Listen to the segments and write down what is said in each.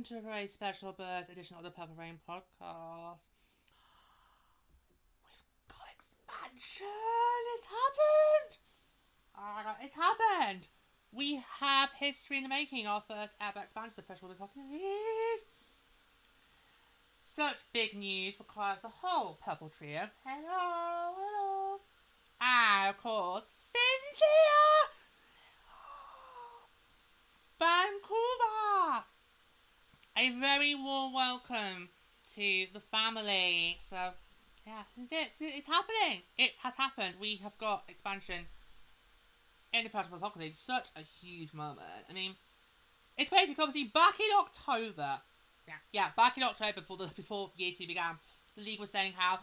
To a very special birth edition of the Purple Rain podcast. We've got expansion! It's happened! Oh my god, it's happened! We have history in the making, our first ever expansion of the Professional Hockey League. Such big news because the whole Purple Trio, hello, and of course, Finn's here! Vancouver! A very warm welcome to the family. So, yeah, it's happening. It has happened. We have got expansion in the Professional Hockey League. Such a huge moment. I mean, it's basically obviously back in October. Yeah, back in October before year 2 began, the league was saying how,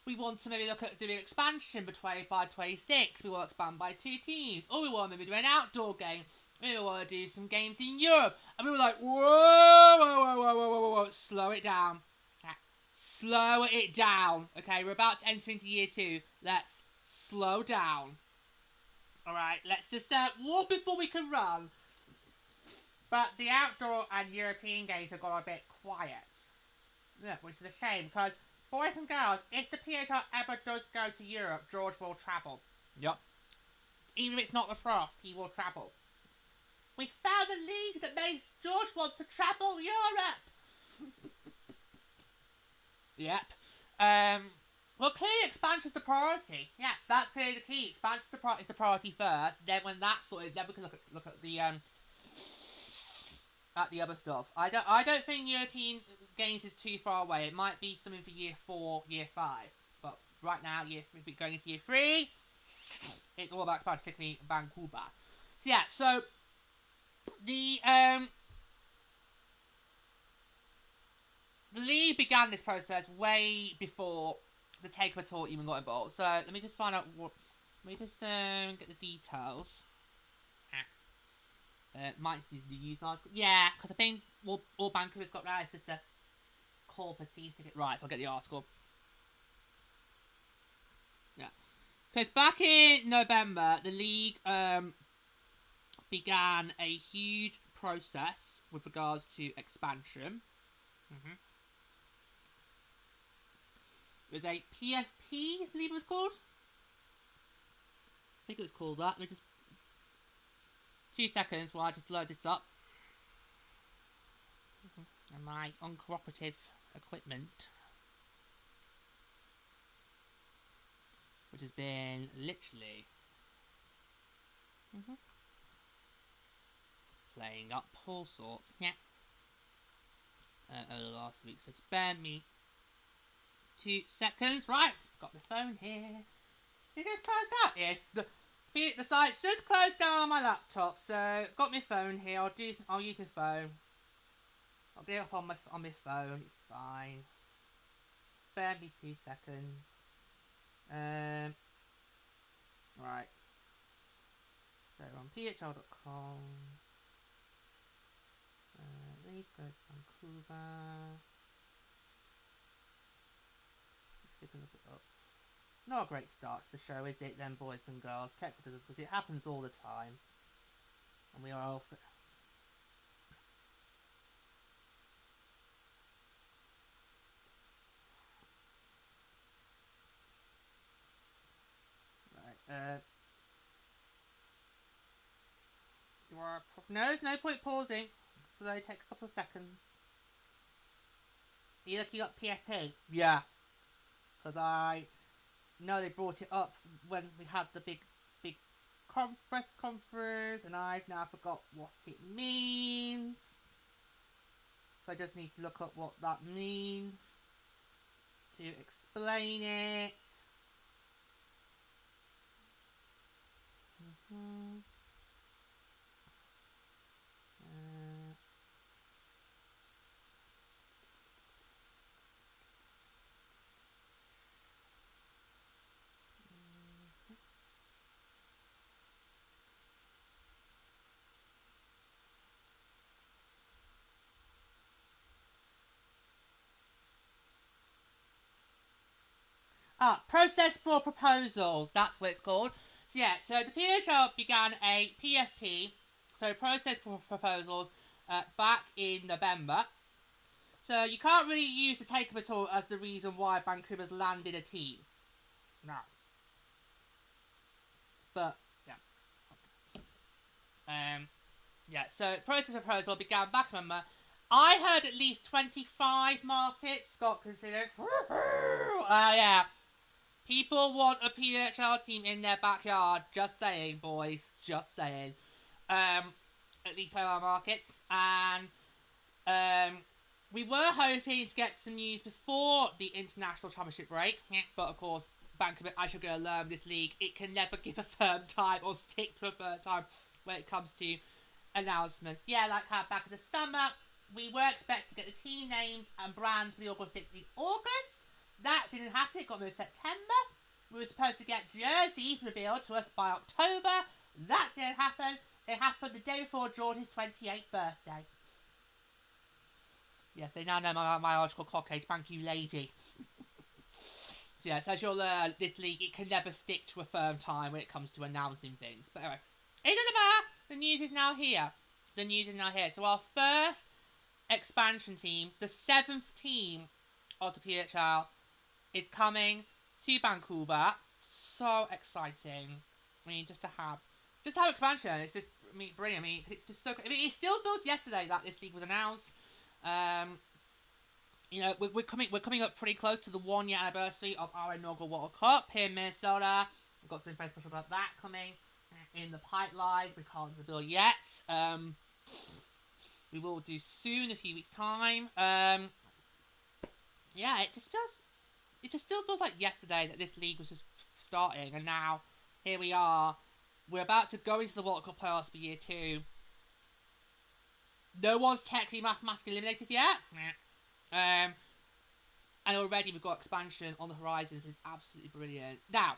we want to maybe look at doing expansion by 26. We want to expand by 2 teams. Or we want to maybe do an outdoor game. We want to do some games in Europe. And we were like, whoa, slow it down. Slow it down. Okay, we're about to enter into year 2. Let's slow down. Alright, let's just walk before we can run. But the outdoor and European games have got a bit quiet. Yeah, which is a shame, because boys and girls, if the PHL ever does go to Europe, George will travel. Yep. Even if it's not the Frost, he will travel. We found a league that makes George want to travel Europe! Yep. Well, clearly expansion's the priority. Yeah, that's clearly the key. Expansion's the priority first. Then when that's sorted, then we can look at the other stuff. I don't think European games is too far away. It might be something for year 4, year 5. But right now, going into year 3, it's all about expansion, particularly Vancouver. So yeah, so the league began this process way before the Takeover Tour even got involved. So let me just find out what. Let me just get the details. Might be the news article. Yeah, because I think all Vancouver's got right. It's just a corporate ticket. Right, so I'll get the article. Yeah. Because back in November, the league began a huge process with regards to expansion. It was a PFP, I believe it was called. I think it was called that. Let me just 2 seconds while I just load this up. And my uncooperative equipment, which has been literally playing up all sorts. Yeah. Over the last week, so just bear me 2 seconds. Right, got my phone here. It just closed out. Yes, the site's just closed down on my laptop, so got my phone here. I'll use my phone. I'll get it up on my phone. It's fine. Bear me 2 seconds. Right. So on PHL.com. League goes Vancouver. Let's look it up. Not a great start to the show, is it, then, boys and girls? Technically, because it happens all the time. And we are all... Right, No, there's no point pausing. So they take a couple of seconds. Are you looking up PFP? Yeah. Because I know they brought it up when we had the big press conference, and I've now forgot what it means. So I just need to look up what that means to explain it. Mm-hmm. Process for proposals. That's what it's called. So yeah, so the PWHL began a PFP, so process for proposals, back in November. So you can't really use the Takeover Tour as the reason why Vancouver's landed a team. No. But yeah. Yeah, so process proposal began back in November. I heard at least 25 markets got considered. Yeah. People want a PWHL team in their backyard. Just saying, boys. Just saying. At least 25 markets. And we were hoping to get some news before the international championship break. But of course, Vancouver, I should go learn this league. It can never give a firm time or stick to a firm time when it comes to announcements. Yeah, like how back in the summer, we were expected to get the team names and brands for the August 16th August. That didn't happen. It got moved to September. We were supposed to get jerseys revealed to us by October. That didn't happen. It happened the day before Jordan's 28th birthday. Yes, they now know my biological clock age. Thank you, lady. So yes, as you'll learn, this league, it can never stick to a firm time when it comes to announcing things. But anyway, it doesn't matter. The news is now here. The news is now here. So our first expansion team, the 7th team of the PWHL, is coming to Vancouver. So exciting. I mean, just to have expansion. It's just, I mean, brilliant. I mean, it's just so. I mean, it still feels yesterday that this league was announced. You know, we're coming up pretty close to the 1-year anniversary of our inaugural World Cup here in Minnesota. We've got something very special about that coming in the pipeline. We can't reveal yet. We will do soon, a few weeks' time. Yeah, it just still feels like yesterday that this league was just starting, and now here we are. We're about to go into the World Cup playoffs for year 2. No one's technically mathematically eliminated yet. And already we've got expansion on the horizon, which is absolutely brilliant. Now,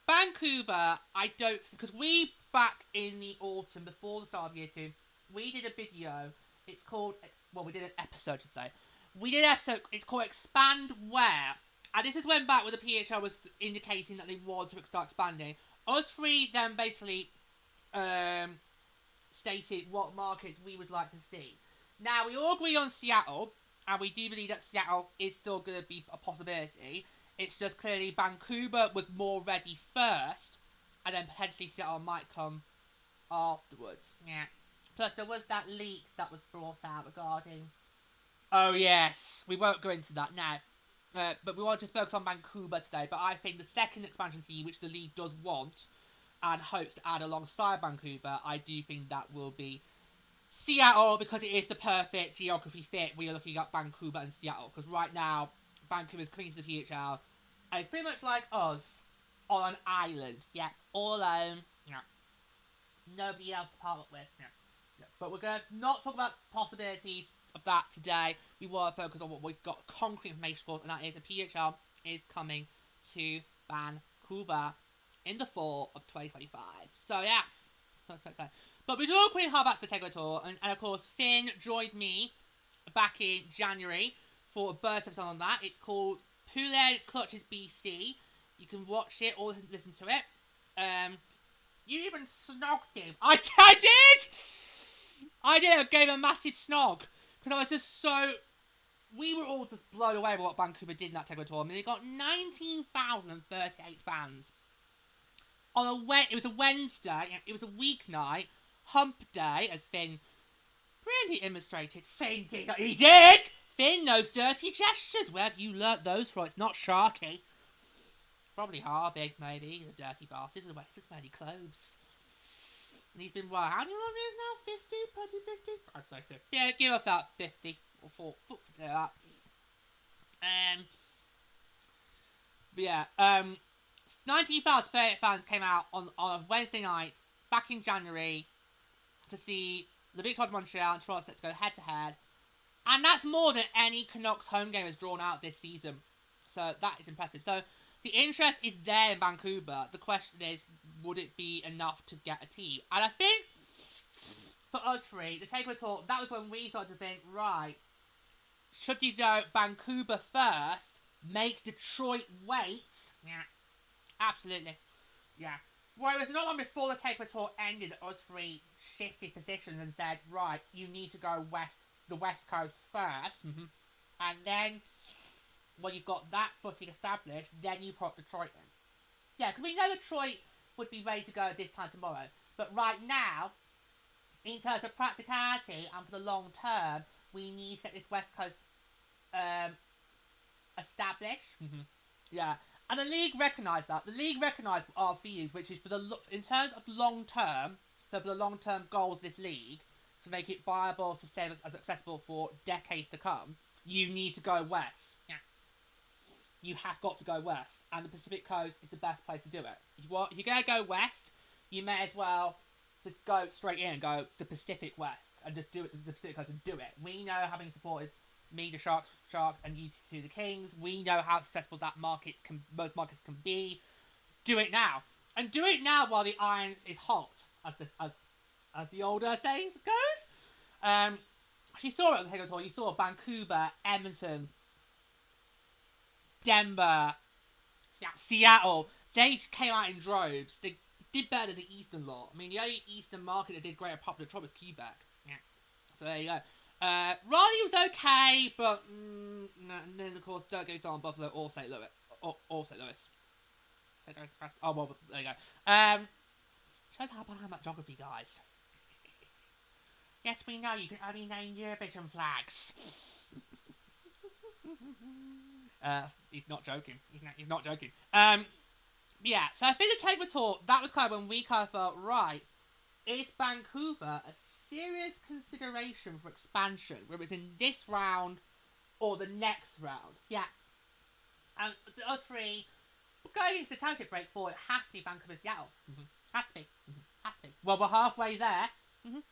Vancouver, because we, back in the autumn, before the start of year 2, we did a video. It's called, we did an episode, I should say. We did an episode, it's called Expand Where. And this is when back when the PHL was indicating that they wanted to start expanding. Us three then basically stated what markets we would like to see. Now, we all agree on Seattle, and we do believe that Seattle is still going to be a possibility. It's just clearly Vancouver was more ready first, and then potentially Seattle might come afterwards. Yeah. Plus, there was that leak that was brought out regarding... Oh, yes. We won't go into that now. But we want to focus on Vancouver today. But I think the second expansion team, which the league does want and hopes to add alongside Vancouver, I do think that will be Seattle, because it is the perfect geography fit when you're looking at Vancouver and Seattle. Because right now, Vancouver is coming to the PHL, and it's pretty much like us on an island. Yeah, all alone. Yeah. Nobody else to partner with. Yeah. Yeah. But we're going to not talk about possibilities of that today. We want to focus on what we've got concrete information for, and that is the PHL is coming to Vancouver in the fall of 2025. So yeah, so exciting. But we do a quick hard back to the Takeover Tour, and of course Finn joined me back in January for a burst episode on that. It's called Poulet Clutches BC. You can watch it or listen to it. You even snogged him. I did! I gave him a massive snog. Because I was just so... We were all just blown away by what Vancouver did in that Takeover Tour. I mean, they got 19,038 fans. It was a Wednesday. It was a weeknight. Hump day, as Finn really illustrated. Finn did. He did! Finn knows dirty gestures. Where have you learnt those from? It's not Sharky. Probably Harvey, maybe. The dirty bastard. He's wearing his many clothes. And he's been, how many long years now? 50? Probably 50? I'd say 50. Yeah, give up that 50. Or 4. That. But yeah, 19,000 fans came out on a Wednesday night back in January to see the Victoria de Montreal and Toronto set to go head to head. And that's more than any Canucks home game has drawn out this season. So that is impressive. So the interest is there in Vancouver. The question is, would it be enough to get a team? And I think for us three, the Takeover Tour, that was when we started to think, right, should you go Vancouver first make Detroit wait. Yeah, absolutely. Yeah. Whereas not long before the Takeover Tour ended, us three shifted positions and said, right, you need to go the West Coast first, and then when you've got that footing established, then you put Detroit in. Yeah, because we know Detroit would be ready to go at this time tomorrow, but right now, in terms of practicality and for the long term, we need to get this West Coast established. Yeah, and the league recognised that. The league recognised our views, which is in terms of long term. So for the long term goals of this league, to make it viable, sustainable, as accessible for decades to come, you need to go west. Yeah, you have got to go west, and the Pacific Coast is the best place to do it. If you're gonna go west, you may as well just go straight in and go the Pacific West and just do it to the Pacific Coast and do it. We know, having supported me, the Sharks, and you two, the Kings, we know how successful most markets can be. Do it now, and do it now while the iron is hot, as the older saying goes. You saw it at the Takeover Tour. You saw Vancouver, Edmonton, Denver, Seattle. They came out in droves. They did better than the Eastern lot. I mean, the only Eastern market that did great at popular Detroit was Quebec. Yeah. So there you go. Raleigh was okay, but and then of course don't get on Buffalo or St. Louis. Or St. Louis. Oh well, there you go. Shows how bad I'm at geography, guys. Yes, we know you can only name Eurovision flags. He's not joking. He's not joking. Yeah. So I think the Takeover Tour, that was kind of when we kind of felt, right, is Vancouver a serious consideration for expansion, whether it's in this round or the next round? Yeah. And us three, going into the championship break for it has to be Vancouver, Seattle. Has to be. Has to be. Well, we're halfway there.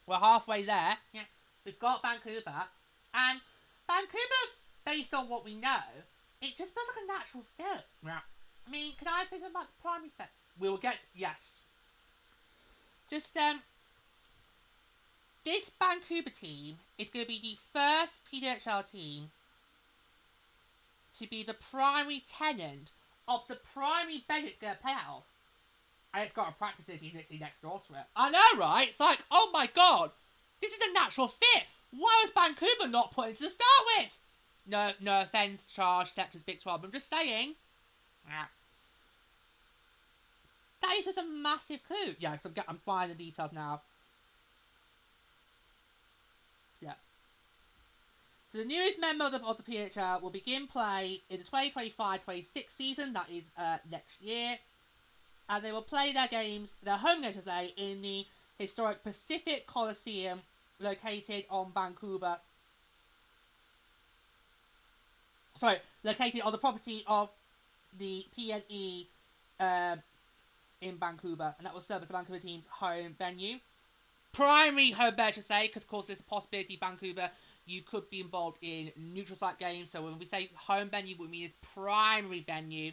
We're halfway there. Yeah. We've got Vancouver. And Vancouver, based on what we know, it just feels like a natural fit. Yeah. I mean, can I say something about the primary fit? We will get... Yes. Just, this Vancouver team is going to be the first PWHL team to be the primary tenant of the primary venue it's going to play out of. And it's got a practice facility literally next door to it. I know, right? It's like, oh my god, this is a natural fit. Why was Vancouver not put into the start with? No offence, Charge, Scepter's Big 12. I'm just saying. That is just a massive coup. Yeah, because I'm finding the details now. Yeah. So the newest member of the PHL will begin play in the 2025-26 season. That is next year. And they will play their home games today, in the historic Pacific Coliseum located on the property of the PNE in Vancouver, and that will serve as the Vancouver team's home venue. Primary home venue, I should say, because of course there's a possibility Vancouver, you could be involved in neutral site games. So when we say home venue, we mean it's primary venue,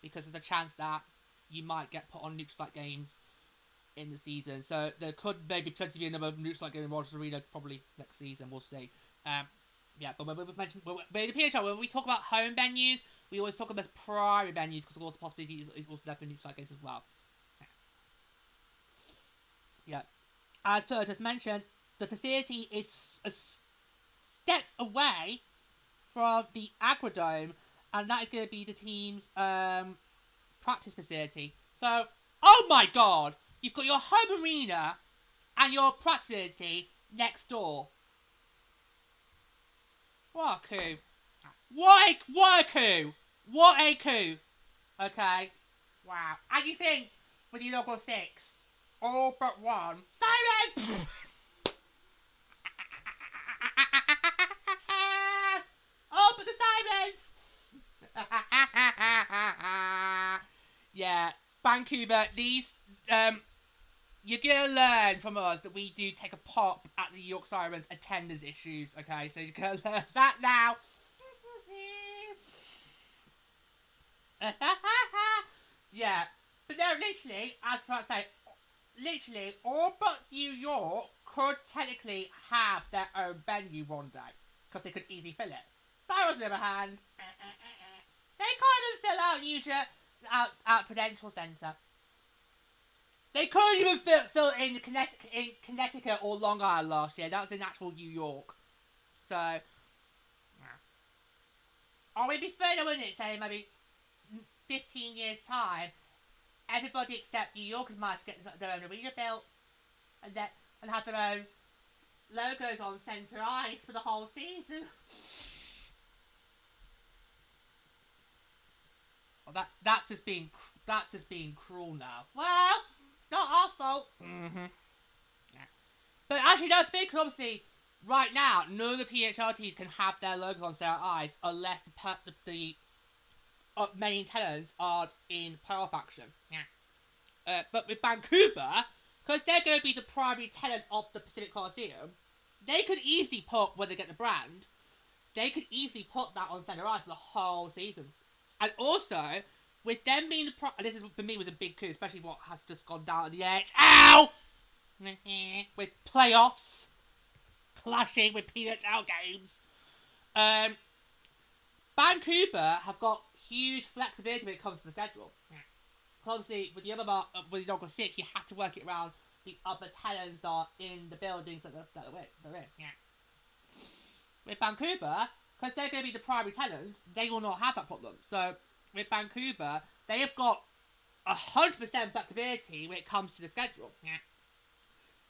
because there's a chance that you might get put on neutral site games in the season. So there could maybe potentially be another neutral site game in Rogers Arena probably next season. We'll see. But when we mentioned, but in the PHL, when we talk about home venues, we always talk about primary venues, because of course the possibility is also there for neutral site games as well. Yeah. As per just mentioned, the facility is steps away from the Agrodome, and that is going to be the team's practice facility. So, oh my god, you've got your home arena and your practice facility next door. What a coup. What a coup. What a coup. Okay. Wow. And you think, with the local 6, all but one, sirens! All but the sirens! Yeah, Vancouver, these, you're gonna learn from us that we do take a pop at the York Sirens attendance issues, okay? So you're gonna learn that now. Yeah, but no, literally, as I say, literally, all but New York could technically have their own venue one day, because they could easily fill it. Sirens, on the other hand, They can't even fill out out Prudential Centre. They couldn't even fill in Connecticut or Long Island last year. That was in actual New York. So, yeah. Or it'd be fair, wouldn't it, say maybe 15 years' time, everybody except New Yorkers might get their own arena built and have their own logos on centre ice for the whole season. Well, that's just being cruel now. Well, it's not our fault. Mm-hmm. Yeah. But actually, no, speaking obviously, right now, none of the PHL teams can have their logos on their eyes unless the many tenants are in playoff action. Yeah. But with Vancouver, because they're going to be the primary tenant of the Pacific Coliseum, they could easily put, when they get the brand, they could easily put that on centre ice for the whole season. And also, with them being and this is for me was a big coup, especially what has just gone down at the edge. Ow! With playoffs clashing with PWHL games. Vancouver have got huge flexibility when it comes to the schedule. Yeah. Obviously, with the other with the Dogger 6, you have to work it around the other tenants that are in the buildings that they're in. Yeah. With Vancouver, because they're going to be the primary tenant, they will not have that problem. So, with Vancouver, they have got 100% flexibility when it comes to the schedule. Yeah.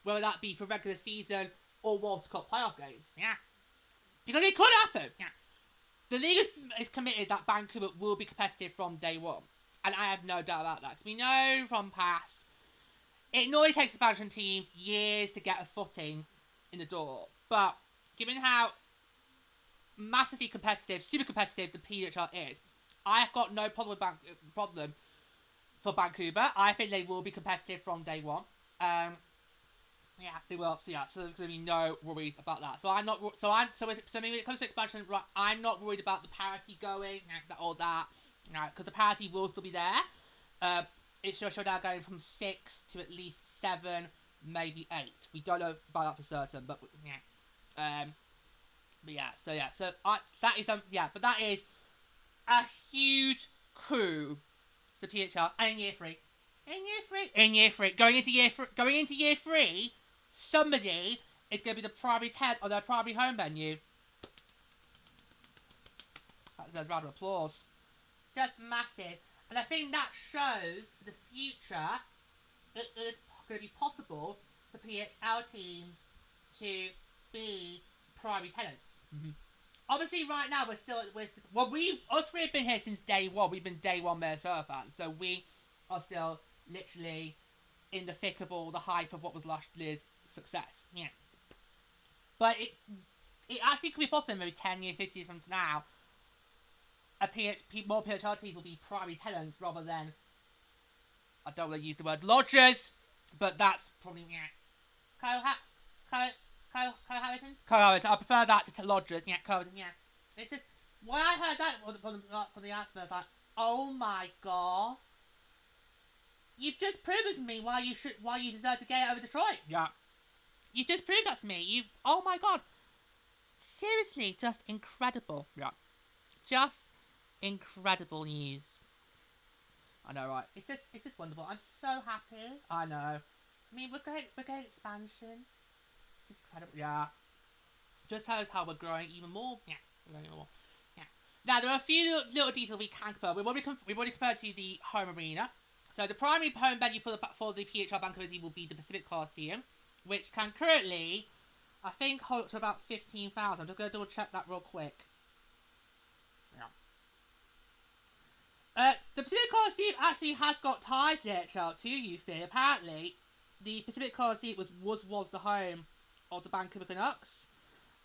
Whether that be for regular season or World Cup playoff games. Yeah. Because it could happen. Yeah. The league is committed that Vancouver will be competitive from day one. And I have no doubt about that. Because we know from past, it normally takes expansion teams years to get a footing in the door. But, given how massively competitive, super competitive the PWHL is, I've got no problem for Vancouver. I think they will be competitive from day one. Yeah, they will. So yeah, so there's gonna be no worries about that. So I'm not. So when it comes to expansion, right, I'm not worried about the parity going or that. Right, because the parity will still be there. It's just now going from 6 to at least 7, maybe 8. We don't know about that for certain, but yeah. But yeah, so that is but that is a huge coup for PHL and in year 3. In year 3. Going into year 3, somebody is going to be the primary tenant of their primary home venue. That deserves a round of applause. Just massive. And I think that shows for the future it is going to be possible for PHL teams to be primary tenants. Mm-hmm. Obviously, right now us three have been here since day one. We've been day one Minnesota fans, so we are still literally in the thick of all the hype of what was last year's success. Yeah, but it actually could be possible maybe 10 years, 50 years from now. More PHL teams will be primary tenants rather than, I don't want to use the word lodgers, but that's probably cohabitants. I prefer that to lodgers. Yeah, cohabitants. Yeah, it's just when I heard that from the announcement, I was like, oh my god, you've just proven to me why you deserve to get over Detroit. Yeah, you just proved that to me. Oh my god, seriously, just incredible. Yeah, just incredible news. I know, right? It's just wonderful. I'm so happy. I know. I mean, we're getting expansion. It's incredible. Yeah. Just shows how we're growing even more. Yeah, we're growing even more. Yeah. Now there are a few little details we can compare. We've already compared to the home arena. So the primary home venue for the PHL Vancouver team will be the Pacific Coliseum, which can currently, I think, hold up to about 15,000. I'm just going to double check that real quick. The Pacific Coliseum actually has got ties to the NHL to UFI. Apparently, the Pacific Coliseum was the home of the Vancouver Canucks.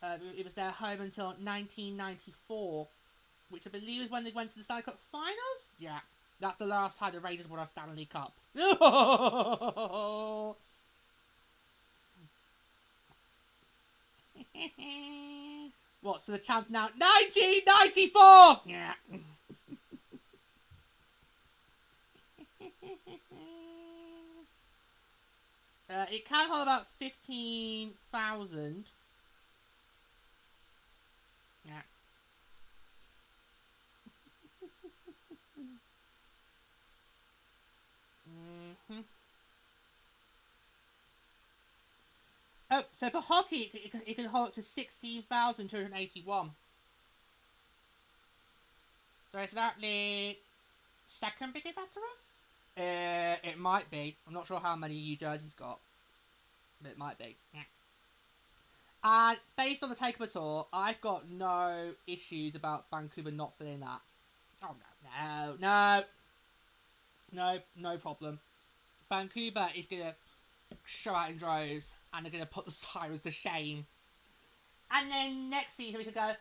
It was their home until 1994, which I believe is when they went to the Stanley Cup Finals. Yeah, that's the last time the Rangers won a Stanley Cup. What? So the chance now? 1994. Yeah. It can hold about 15,000. Yeah. Mm-hmm. Oh, so for hockey, it can hold up to 16,281. So is that the second biggest after us? It might be. I'm not sure how many New Jersey's got, but it might be. Yeah. And based on the Takeover Tour, I've got no issues about Vancouver not filling that. Oh no problem. Vancouver is gonna show out in droves, and they're gonna put the Sirens to shame. And then next season we could go,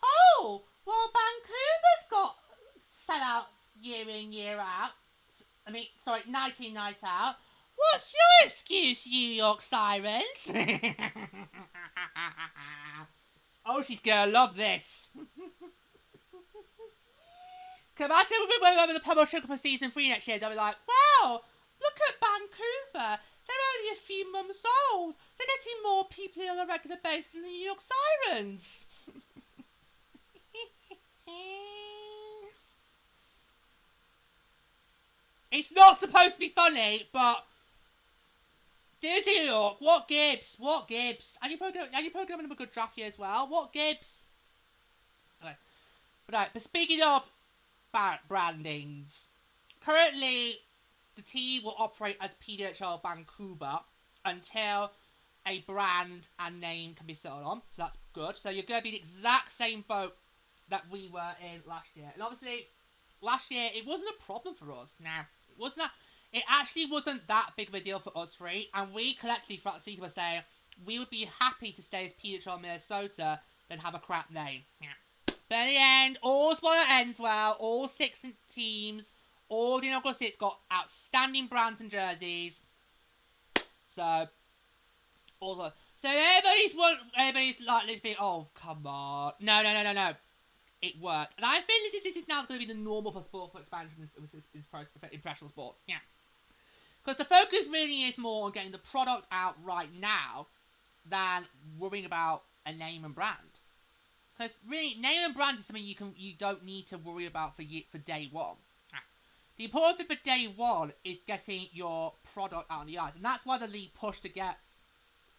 oh, well, Vancouver's got sellouts year in, year out. 19 nights out. What's your excuse, New York Sirens? Oh, she's gonna love this. Can imagine when the PWHL for season 3 next year, they'll be like, wow, look at Vancouver. They're only a few months old. They're getting more people on a regular basis than the New York Sirens. It's not supposed to be funny, but seriously, New York, what gives? What gives? And you're probably giving them a good draft year as well. What gives? Okay. But speaking of brandings, currently the team will operate as PWHL Vancouver until a brand and name can be settled on. So that's good. So you're going to be the exact same boat that we were in last year. And obviously, last year it wasn't a problem for us. Now, it actually wasn't that big of a deal for us three. And we collectively throughout the season were saying we would be happy to stay as PWHL Minnesota than have a crap name. Yeah. But in the end, all's well that ends well. All 6 teams, all the inaugural 6 got outstanding brands and jerseys. So, all the... So everybody's likely to be, oh, come on. No. It worked. And I think this is now going to be the normal for expansion in professional sports. Yeah. Because the focus really is more on getting the product out right now than worrying about a name and brand. Because really, name and brand is something you don't need to worry about for day one. The important thing for day one is getting your product out on the ice. And that's why the league pushed to get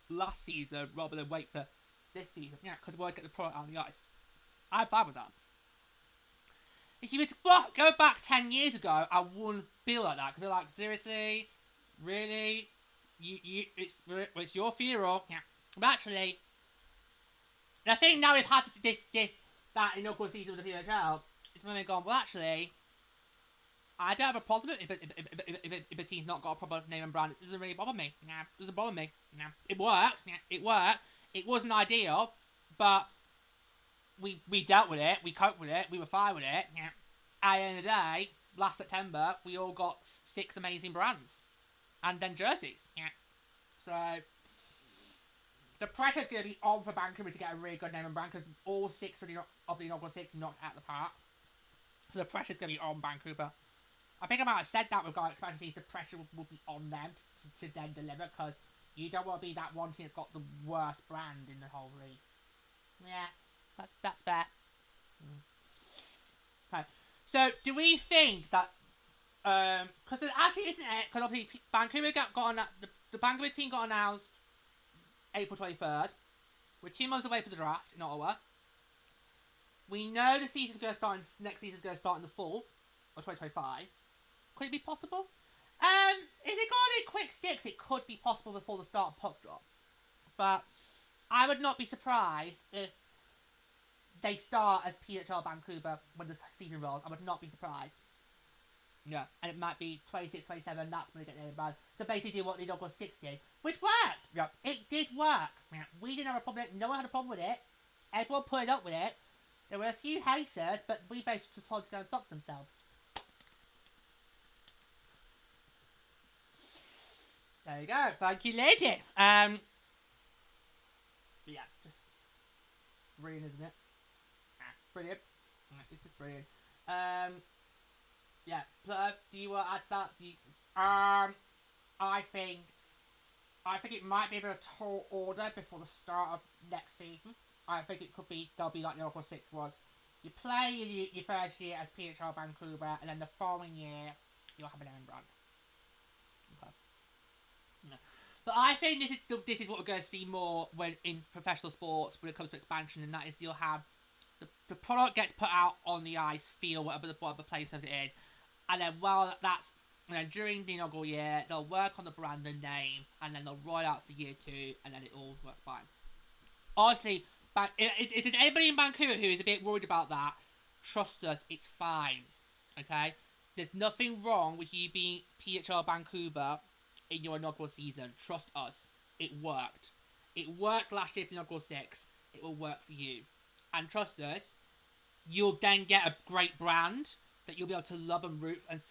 last season rather than wait for this season. Yeah, because we wanted to get the product out on the ice. I'm fine with that. If you were to go back 10 years ago, I wouldn't feel like that. Because we're like, seriously? Really? It's your funeral. Yeah. But actually, I think now we've had that inaugural season with the PWHL, it's when we've gone, well, actually, I don't have a problem if a team's not got a proper name and brand. It doesn't really bother me. Nah, it doesn't bother me. Nah. It worked. Yeah, it worked. It wasn't ideal, but we dealt with it. We coped with it. We were fine with it. Yeah. At the end of the day, last September, we all got 6 amazing brands. And then jerseys. Yeah. So... the pressure's going to be on for Vancouver to get a really good name and brand because all 6 of the inaugural 6 knocked out the park. So the pressure's going to be on Vancouver. I think I might have said that with Guy Expansion. The pressure will be on them to then deliver because you don't want to be that one team that's got the worst brand in the whole league. Yeah, that's fair. Okay, so do we think that because it actually isn't it? Because obviously Vancouver the Vancouver team got announced April 23rd. We're 2 months away from the draft in Ottawa. We know the season's going to start. Next season's going to start in the fall of 2025. Could it be possible? If they got any quick sticks, it could be possible before the start of puck drop. But I would not be surprised if they start as PWHL Vancouver when the season rolls. I would not be surprised. Yeah, and it might be 26, 27, that's when they get named bad. So basically what the inaugural 6 did, which worked. Yeah, it did work. Yeah, we didn't have a problem with it. No one had a problem with it. Everyone put up with it. There were a few haters, but we basically told them to go and fuck themselves. There you go. Thank you, lady. Yeah, just brilliant, isn't it? Brilliant. This is brilliant. Yeah, do you want to add to that? I think it might be a bit of a tall order before the start of next season. I think it could be, they'll be like the Oracle 6 was. You play your first year as PWHL Vancouver, and then the following year, you'll have a name brand. Okay. Yeah. But I think this is what we're going to see more when in professional sports when it comes to expansion, and that is you'll have the product gets put out on the ice, field, whatever the place as it is, and then that's during the inaugural year they'll work on the brand and name, and then they'll roll out for year 2, and then it all works fine. Honestly, if there's anybody in Vancouver who is a bit worried about that, trust us, it's fine. Okay, there's nothing wrong with you being PHL Vancouver in your inaugural season. Trust us, it worked. It worked last year for inaugural 6. It will work for you. And trust us, you'll then get a great brand that you'll be able to love and root and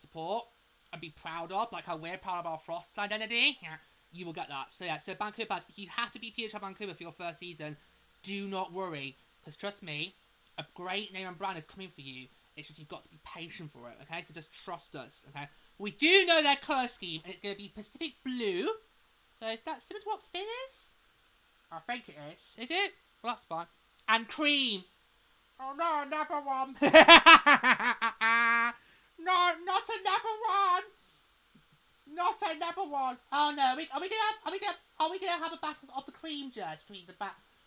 support and be proud of, like how we're proud of our Frost identity. Yeah, you will get that. So yeah, so Vancouver fans, if you have to be PHL Vancouver for your first season, do not worry, because trust me, a great name and brand is coming for you. It's just you've got to be patient for it, okay? So just trust us, okay? We do know their colour scheme, and it's going to be Pacific Blue. So is that similar to what Finn is? I think it is. Is it? Well, that's fine. And Cream. Oh no, another one. No, not another one. Not another one. Oh no, are we gonna have a battle of the cream jerseys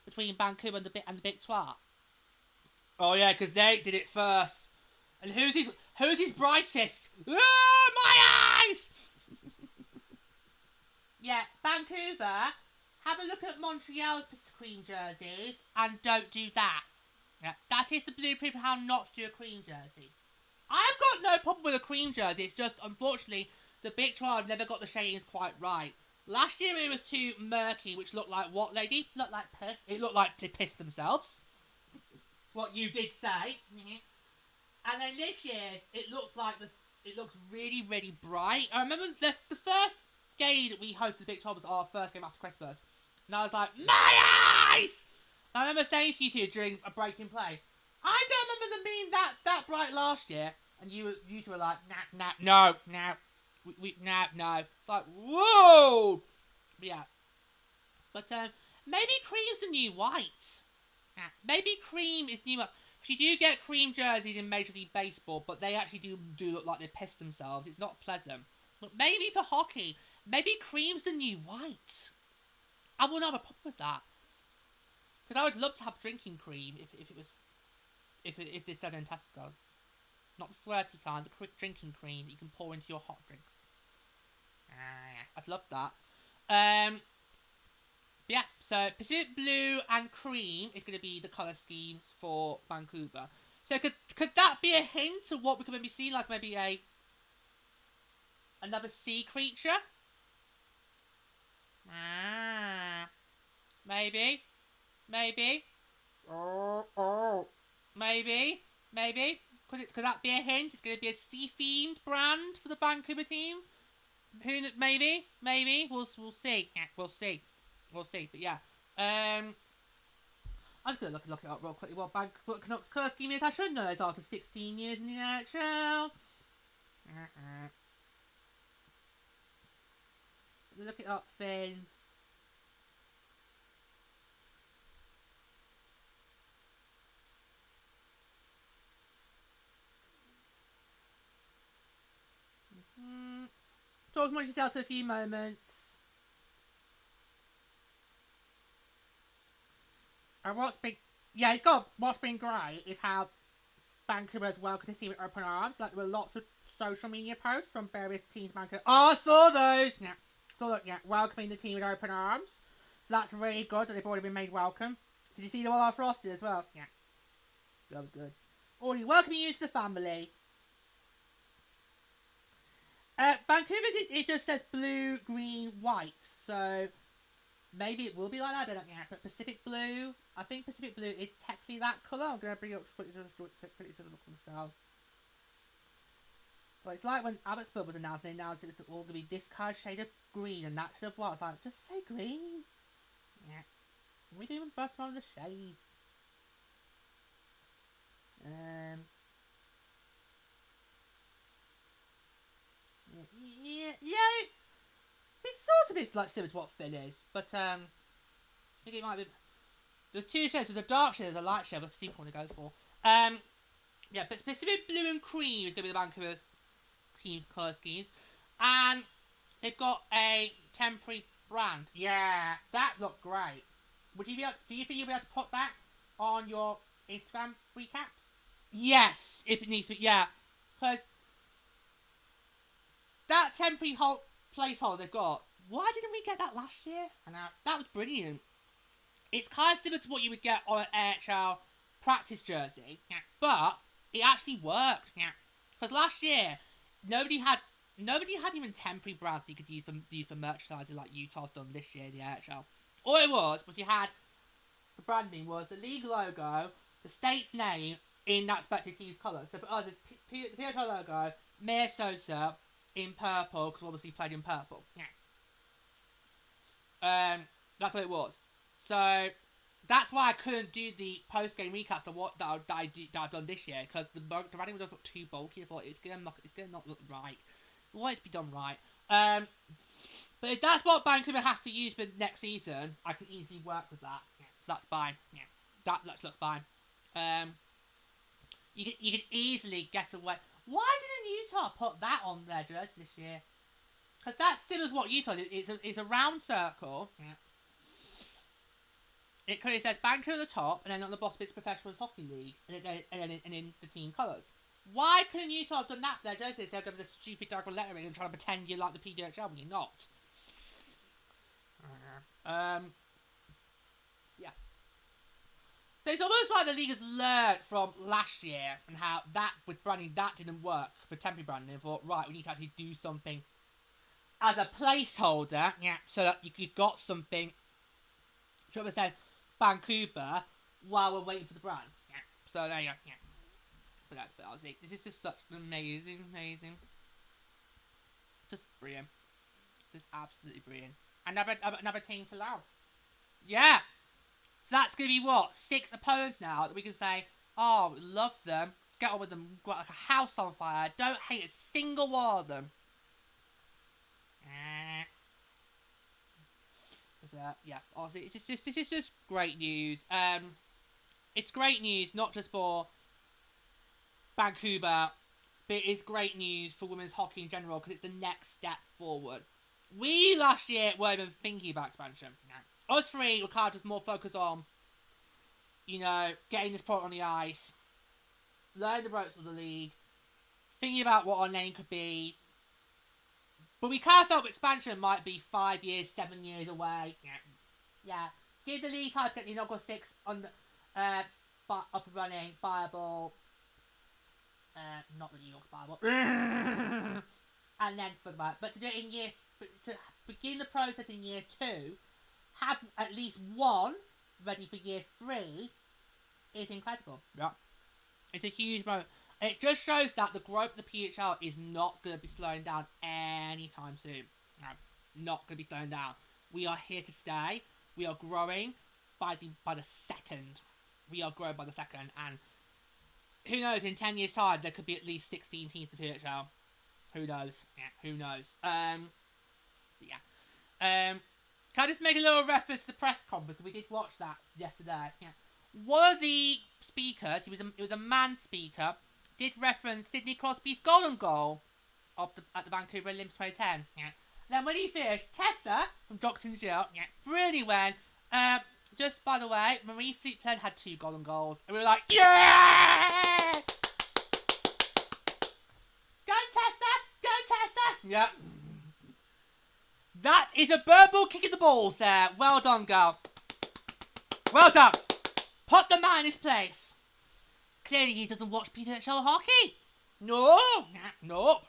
between Vancouver and the Big 12? Oh yeah, because they did it first. And who's his brightest? Oh, my eyes! Yeah, Vancouver, have a look at Montreal's cream jerseys and don't do that. Yeah, that is the blueprint for how not to do a cream jersey. I've got no problem with a cream jersey. It's just, unfortunately, the Big 12 never got the shadings quite right. Last year it was too murky, which looked like what, lady? Looked like piss. It looked like they pissed themselves. What you did say. And then this year, it looks like it looks really, really bright. I remember the first game that we hosted the Big 12 was our first game after Christmas. And I was like, my eyes! And I remember saying to you two during a break in play, I don't remember them being that bright last year. And you two were like, no. It's like, whoa! But yeah. But maybe cream's the new white. Maybe cream is new. Because you do get cream jerseys in Major League Baseball, but they actually do look like they pissed themselves. It's not pleasant. But maybe for hockey, maybe cream's the new white. I wouldn't have a problem with that. Because I would love to have drinking cream if they said in Tesco's. Not the squirty kind, the drinking cream that you can pour into your hot drinks. I'd love that. Yeah, so Pacific Blue and Cream is going to be the colour schemes for Vancouver. So could that be a hint of what we could maybe see, like maybe another sea creature? Maybe. Maybe. Could that be a hint? It's going to be a sea-themed brand for the Vancouver team. Maybe. We'll see. Yeah, we'll see. But yeah. I'm just going to look it up real quickly. What Vancouver Canucks colour scheme is. I should know this after 16 years in the NHL. Look it up, Finn. Talk amongst yourselves for a few moments. And what's been great is how Vancouver has welcomed the team with open arms. Like, there were lots of social media posts from various teams. Vancouver. Oh, I saw those! Yeah. Welcoming the team with open arms. So that's really good that they've already been made welcome. Did you see the one I frosted as well? Yeah. That was good. Already welcoming you to the family. Vancouver's, it just says blue, green, white. So maybe it will be like that. I don't know. Yeah, but Pacific Blue. I think Pacific Blue is technically that colour. I'm going to bring it up quickly to look myself. Well, it's like when Abbotsford was announced, they announced it was all going to be this kind of shade of green and that shade of white. It's like, just say green. Yeah. We don't even bust on the shades. Yeah, it's sort of like similar to what Finn is, but I think it might be. There's two shades. There's a dark shade, there's a light shade. What's the team want to go for? Yeah, but Pacific Blue and Cream is going to be the Vancouver team's colour schemes, and they've got a temporary brand. Yeah, that looked great. Would you be able? Do you think you'll be able to put that on your Instagram recaps? Yes, if it needs to. Yeah, because that temporary placeholder they've got. Why didn't we get that last year? I know that was brilliant. It's kind of similar to what you would get on an AHL practice jersey, yeah, but it actually worked. Yeah, because last year nobody had even temporary brands that you could use for merchandising like Utah's done this year in the AHL. All it was you had the branding was the league logo, the state's name in that respective team's colours. So for us, it's the PWHL logo, Minnesota in purple because obviously played in purple. Yeah. That's what it was. So that's why I couldn't do the post-game recaps of what that I've done this year because the branding was too bulky. I thought it's gonna not look right. I want it to be done right. But if that's what Vancouver has to use for next season, I can easily work with that. Yeah. So that's fine. Yeah, that looks fine. You can easily get away. Why didn't Utah put that on their jersey this year? Because that still is what Utah is. It's a round circle. Yeah. It clearly says Vancouver at the top, and then on the bottom it's Professional Hockey League, and in the team colours. Why couldn't Utah have done that for their jerseys? They're going with the stupid dark lettering and trying to pretend you're like the PWHL when you're not. Yeah. So it's almost like the league has learned from last year and how that with branding that didn't work for temporary branding. And thought, right, we need to actually do something as a placeholder, yeah, so that you got something to represent Vancouver while we're waiting for the brand. Yeah. So there you go. Yeah. But I was like, this is just such an amazing. Just brilliant. Just absolutely brilliant. Another team to love. Yeah. So that's going to be what? 6 opponents now that we can say, oh, love them. Get on with them. Got like a house on fire. Don't hate a single one of them. Yeah, honestly, this is just great news. It's great news not just for Vancouver, but it's great news for women's hockey in general because it's the next step forward. We last year weren't even thinking about expansion. No. Us three were kind of just more focused on, getting this product on the ice, learning the ropes of the league, thinking about what our name could be. But we kind of felt expansion might be 5 years, 7 years away. Yeah. Give the league time to get the inaugural 6 on up and running, viable. Not the New York's viable. And then for that. But to do it to begin the process in year 2, have at least 1 ready for year 3 is incredible. Yeah. It's a huge moment. It just shows that the growth of the PHL is not going to be slowing down anytime soon. No, not going to be slowing down. We are here to stay. We are growing by the second. We are growing by the second. And who knows, in 10 years' time, there could be at least 16 teams to PHL. Who knows? Yeah, who knows? Yeah. Can I just make a little reference to the press conference? We did watch that yesterday. Yeah. One of the speakers, it was a man speaker, did reference Sidney Crosby's golden goal at the Vancouver Olympics 2010. Yeah. Then when he finished, Tessa from Jockton Jill, really went, just by the way, Marie Fleetwood had 2 golden goals. And we were like, yeah! Go Tessa! Go Tessa! Yeah. That is a verbal kick in the balls there. Well done, girl. Well done. Put the man in his place. Clearly he doesn't watch PWHL hockey. No. No.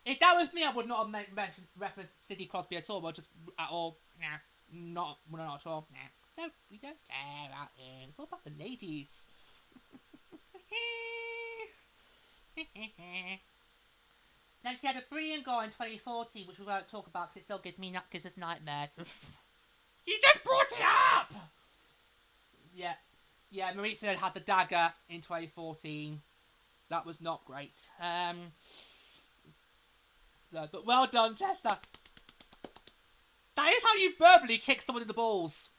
If that was me, I would not have mentioned reference Sidney Crosby at all. But just at all. Not at all. No, we don't care about him. It's all about the ladies. Then she had a brilliant goal in 2014, which we won't talk about because it still gives us nightmares. You just brought it up! Yeah, Maritza had the dagger in 2014. That was not great. But well done, Tessa. That is how you verbally kick someone in the balls.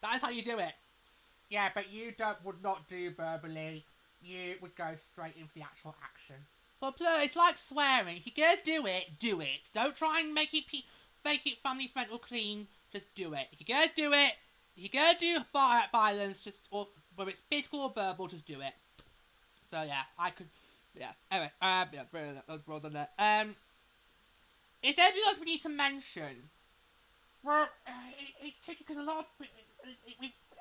That is how you do it. Yeah, but you would not do verbally. You would go straight into the actual action. But it's like swearing. If you're gonna do it, do it. Don't try and make it family friendly or clean. Just do it. If you're gonna do it, if you're gonna do violence, just or whether it's physical or verbal, just do it. So yeah, I could. Yeah. Anyway, yeah, brilliant. That was well done there. Is there anything else we need to mention? Well, it's tricky because a lot of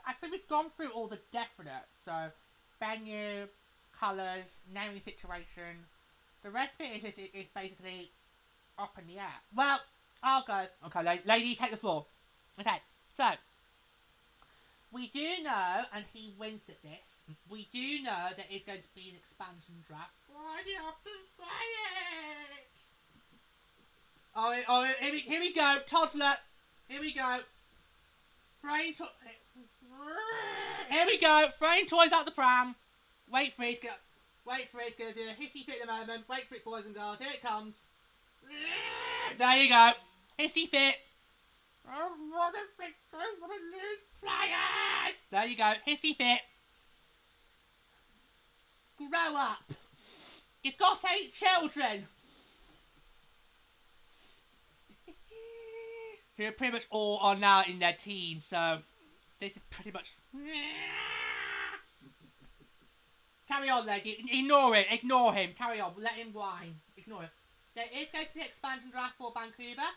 I think we've gone through all the definite. So, venue, colours, naming situation. The rest of it is basically up in the air. Well, I'll go. Okay, lady, take the floor. Okay, so we do know, and he wins at this. We do know that it's going to be an expansion draft. Why do you have to say it? Oh, here we go, toddler. Here we go. Here we go. Throwing toys out the pram. Wait for it. Wait for it. It's gonna do a hissy fit in a moment. Wait for it, boys and girls. Here it comes. There you go. Hissy fit. I want to lose players. There you go. Hissy fit. Grow up. You've got 8 children. Who pretty much all are now in their teens, so this is pretty much. Carry on, lady. Ignore it. Ignore him. Carry on. Let him whine. Ignore it. There is going to be an expansion draft for Vancouver.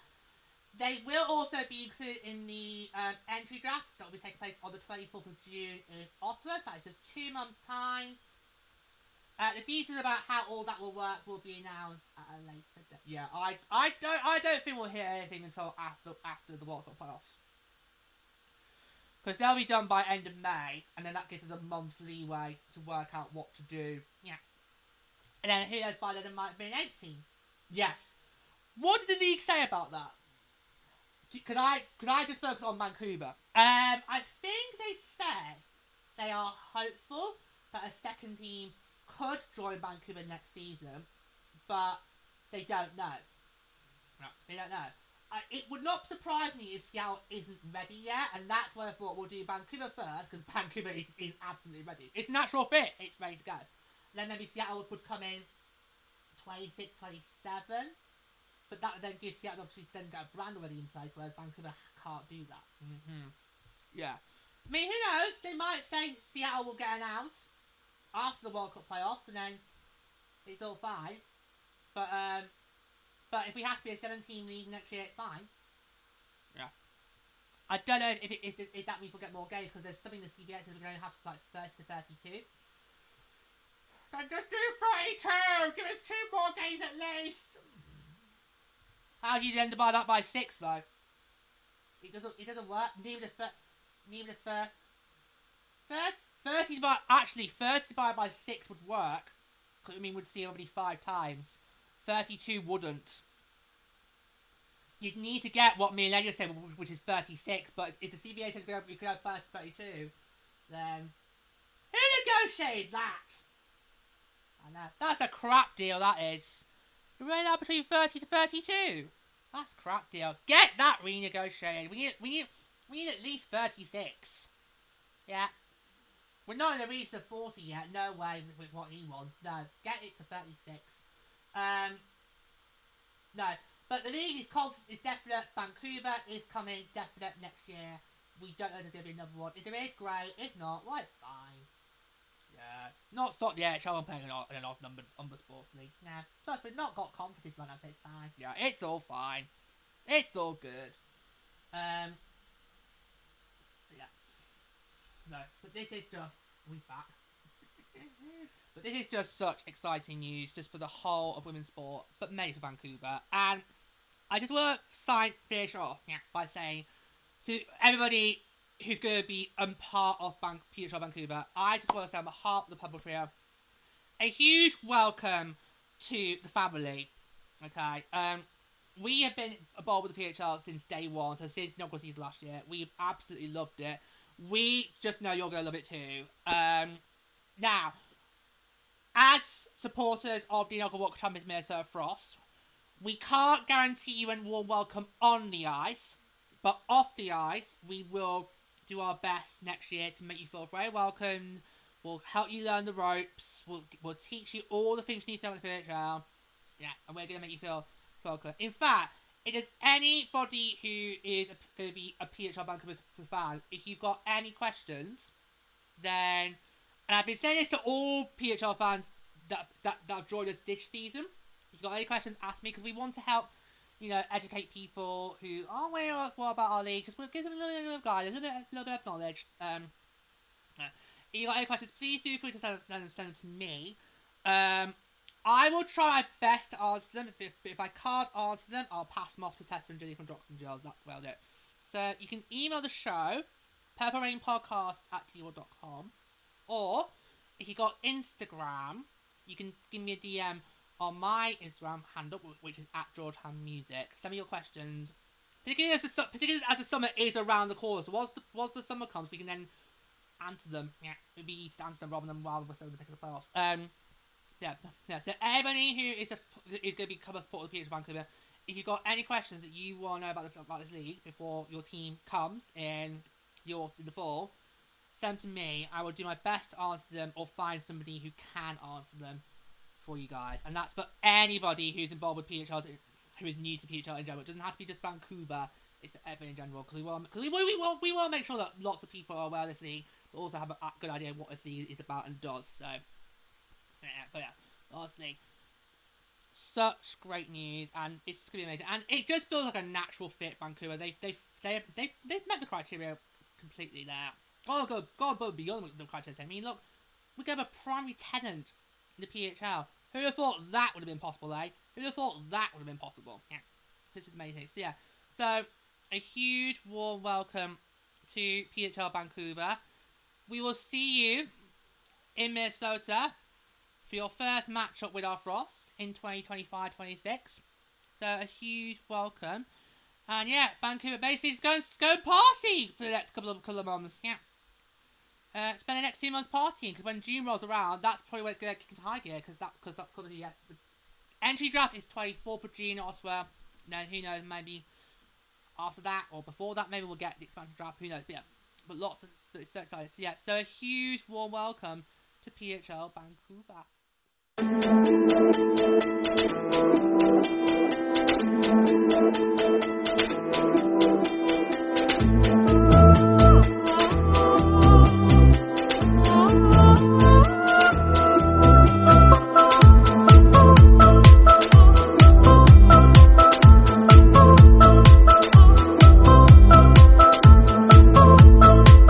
They will also be included in the entry draft that will be taking place on the 24th of June in Ottawa. So that's just 2 months' time. The details about how all that will work will be announced at a later date. Yeah, I don't think we'll hear anything until after the World Cup playoffs. Because they'll be done by end of May, and then that gives us a month's leeway to work out what to do. Yeah. And then who knows, by then it might be an 18. Yes. What did the league say about that? Because I just focused on Vancouver. I think they said they are hopeful that a second team could join Vancouver next season, but they don't know. No. They don't know. It would not surprise me if Seattle isn't ready yet, and that's why I thought we'll do Vancouver first, because Vancouver is absolutely ready. It's a natural fit. It's ready to go. And then maybe Seattle would come in 26, 27, but that would then give Seattle obviously then get a brand already in place, whereas Vancouver can't do that. Yeah. I mean, who knows? They might say Seattle will get announced after the World Cup playoffs, and then it's all fine. But if we have to be a 17 league next year, it's fine. Yeah. I don't know if that means we'll get more games, because there's something the CBS is going to have like 30 to 32. Then just do 32! Give us 2 more games at least! How do you end by that by 6 though? It doesn't work. Neither does 30 divided by 6 would work. Because I mean, we'd see everybody 5 times. 32 wouldn't. You'd need to get what me and Legia said, which is 36. But if the CBA says we could have 30 to 32, then who negotiated that? I know. That's a crap deal. That is. You're running out between 30 to 32. That's a crap deal. Get that renegotiated. We need at least 36. Yeah. We're not in the region of 40 yet. No way with what he wants. No. Get it to 36. No. But the league is definite. Vancouver is coming definite next year. We don't know if there's going to be another one. If there is, great. If not, well, it's fine. Yeah. It's not stopped the NHL and playing an odd number sports league. No. Plus, we've not got conferences right now, so it's fine. Yeah, it's all fine. It's all good. Yeah. No, but this is just... We're back. But this is just such exciting news just for the whole of women's sport, but mainly for Vancouver. And I just want to finish off by saying to everybody who's going to be part of PWHL Vancouver, I just want to say on behalf of the Purple Trio, a huge welcome to the family. Okay, we have been involved with the PHL since day one, so since inaugural season last year. We've absolutely loved it. We just know you're going to love it too. Now, as supporters of the inaugural World Cup champions Minnesota Frost, we can't guarantee you a warm welcome on the ice, but off the ice, we will do our best next year to make you feel very welcome, We'll help you learn the ropes. We'll teach you all the things you need to know about the PWHL. Yeah, and we're going to make you feel welcome. In fact, if there's anybody who is going to be a PWHL Vancouver fan, if you've got any questions, then, and I've been saying this to all PWHL fans that have joined us this season, if you've got any questions, ask me, because we want to help, educate people who aren't aware what about our league. Just give them a little bit of guidance, a little bit of knowledge. If you've got any questions, please do feel free to send them to me. I will try my best to answer them. If I can't answer them, I'll pass them off to Tessa and Jenny from Drops and Gels. That's the way I'll do it. So you can email the show, purplerainpodcast@gmail.com, or if you got Instagram, you can give me a DM on my Instagram handle, which is @GeorgeHamMusic. Send me your questions, particularly as the summer is around the corner. So once the summer comes, we can then answer them. Yeah, it'd be easy to answer them rather than while we're still in the pick of the playoffs. Yeah. So everybody who is going to become a supporter of the PWHL Vancouver, if you've got any questions that you want to know about this league before your team comes in the fall, send them to me. I will do my best to answer them, or find somebody who can answer them for you guys. And that's for anybody who's involved with PWHL, who is new to PWHL in general. It doesn't have to be just Vancouver. It's for everyone in general. Because we want to make sure that lots of people are aware of this league, but also have a good idea of what this league is about and does. So, yeah, honestly, such great news, and it's going to be amazing. And it just feels like a natural fit, Vancouver. They've met the criteria completely there. Go above beyond the criteria. I mean, look, we have a primary tenant in the PWHL. Who would have thought that would have been possible, eh? Who would have thought that would have been possible? Yeah, this is amazing. So yeah, so a huge warm welcome to PWHL Vancouver. We will see you in Minnesota for your first matchup with our Frost in 2025-26. So a huge welcome. And yeah, Vancouver basically just go party for the next couple of months. Yeah. Spend the next 2 months partying, because when June rolls around, that's probably when it's going to kick into high gear, because the entry draft is 24th of June elsewhere. Then who knows, maybe after that or before that, maybe we'll get the expansion draft. Who knows? But yeah, but it's so exciting. So yeah, so a huge warm welcome to PWHL Vancouver.